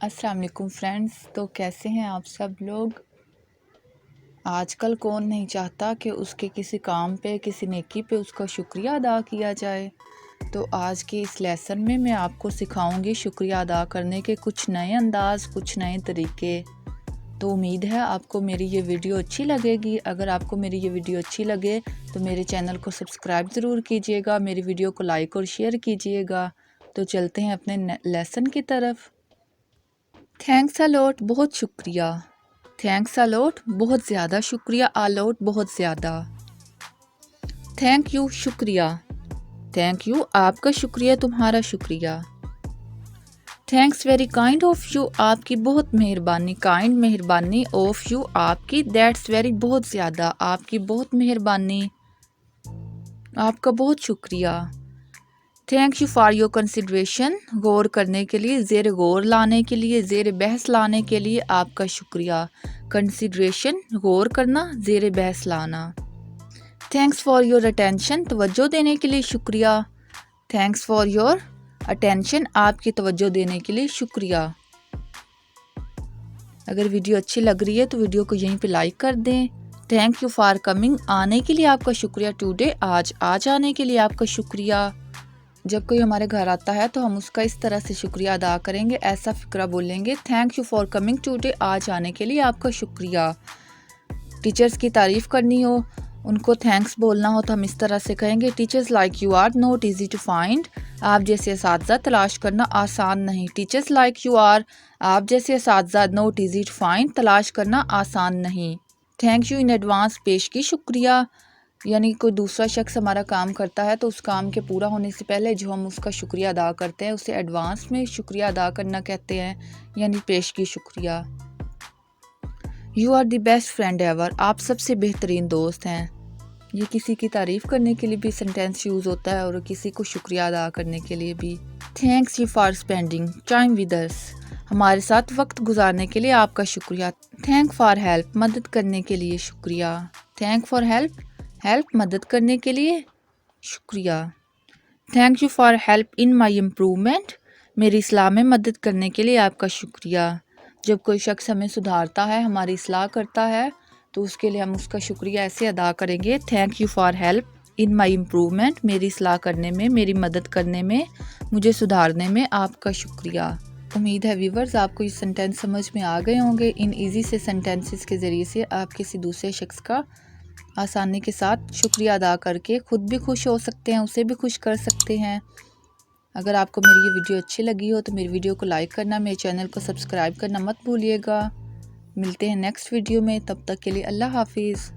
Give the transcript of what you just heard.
अस्सलाम वालेकुम फ्रेंड्स। तो कैसे हैं आप सब लोग। आजकल कौन नहीं चाहता कि उसके किसी काम पे, किसी नेकी पे उसका शुक्रिया अदा किया जाए। तो आज के इस लेसन में मैं आपको सिखाऊंगी शुक्रिया अदा करने के कुछ नए अंदाज़, कुछ नए तरीके। तो उम्मीद है आपको मेरी ये वीडियो अच्छी लगेगी। अगर आपको मेरी ये वीडियो अच्छी लगे तो मेरे चैनल को सब्सक्राइब ज़रूर कीजिएगा, मेरी वीडियो को लाइक और शेयर कीजिएगा। तो चलते हैं अपने लेसन की तरफ। थैंक्स अ लॉट, बहुत शुक्रिया। थैंक्स अ लॉट, बहुत ज़्यादा शुक्रिया। अ लॉट, बहुत ज़्यादा। थैंक यू, शुक्रिया। थैंक यू, आपका शुक्रिया, तुम्हारा शुक्रिया। Thanks very kind of you, आपकी बहुत मेहरबानी। काइंड, मेहरबानी। ऑफ यू, आपकी। दैट्स वेरी, बहुत ज़्यादा। आपकी बहुत मेहरबानी, आपका बहुत शुक्रिया। Thank you for your consideration, गौर करने के लिए, ज़ेर गौर लाने के लिए, ज़ेर बहस लाने के लिए आपका शुक्रिया। कंसिडरेशन, गौर करना, ज़ेर बहस लाना। थैंक्स फॉर योर अटेंशन, तवज्जो देने के लिए शुक्रिया। थैंक्स फॉर योर अटेंशन, आपकी तवज्जो देने के लिए शुक्रिया। अगर वीडियो अच्छी लग रही है तो वीडियो को यहीं पे लाइक कर दें। थैंक यू फॉर कमिंग, आने के लिए आपका शुक्रिया। टुडे, आज आने के लिए आपका शुक्रिया। जब कोई हमारे घर आता है तो हम उसका इस तरह से शुक्रिया अदा करेंगे, ऐसा फ़िक्रा बोलेंगे। Thank you for coming today, आज आने के लिए आपका शुक्रिया। टीचर्स की तारीफ़ करनी हो, उनको थैंक्स बोलना हो तो हम इस तरह से कहेंगे। Teachers like you are not easy to find, आप जैसे असातिज़ा तलाश करना आसान नहीं। टीचर्स लाइक यू आर, आप जैसे असातिज़ा नॉट ईजी टू फाइंड, तलाश करना आसान नहीं। थैंक यू इन एडवांस, पेश की शुक्रिया। यानी कोई दूसरा शख्स हमारा काम करता है तो उस काम के पूरा होने से पहले जो हम उसका शुक्रिया अदा करते हैं उसे एडवांस में शुक्रिया अदा करना कहते हैं, यानी पेश की शुक्रिया। You are the best friend ever, आप सबसे बेहतरीन दोस्त हैं। ये किसी की तारीफ़ करने के लिए भी सेंटेंस यूज़ होता है और किसी को शुक्रिया अदा करने के लिए भी। Thanks you for spending time with us, हमारे साथ वक्त गुजारने के लिए आपका शुक्रिया। थैंक फॉर हेल्प, मदद करने के लिए शुक्रिया। थैंक फॉर हेल्प, हेल्प मदद करने के लिए शुक्रिया। Thank you for help in my improvement, मेरी इस्लाह में मदद करने के लिए आपका शुक्रिया। जब कोई शख्स हमें सुधारता है, हमारी इस्लाह करता है, तो उसके लिए हम उसका शुक्रिया ऐसे अदा करेंगे। Thank you for help in my improvement, मेरी इस्लाह करने में, मेरी मदद करने में, मुझे सुधारने में आपका शुक्रिया। उम्मीद है व्यूवर्स आपको ये सेंटेंस समझ में आ गए होंगे। इन इजी से सेंटेंसेस के ज़रिए से आप किसी दूसरे शख्स का आसानी के साथ शुक्रिया अदा करके खुद भी खुश हो सकते हैं, उसे भी खुश कर सकते हैं। अगर आपको मेरी ये वीडियो अच्छी लगी हो तो मेरी वीडियो को लाइक करना, मेरे चैनल को सब्सक्राइब करना मत भूलिएगा। मिलते हैं नेक्स्ट वीडियो में, तब तक के लिए अल्लाह हाफिज़।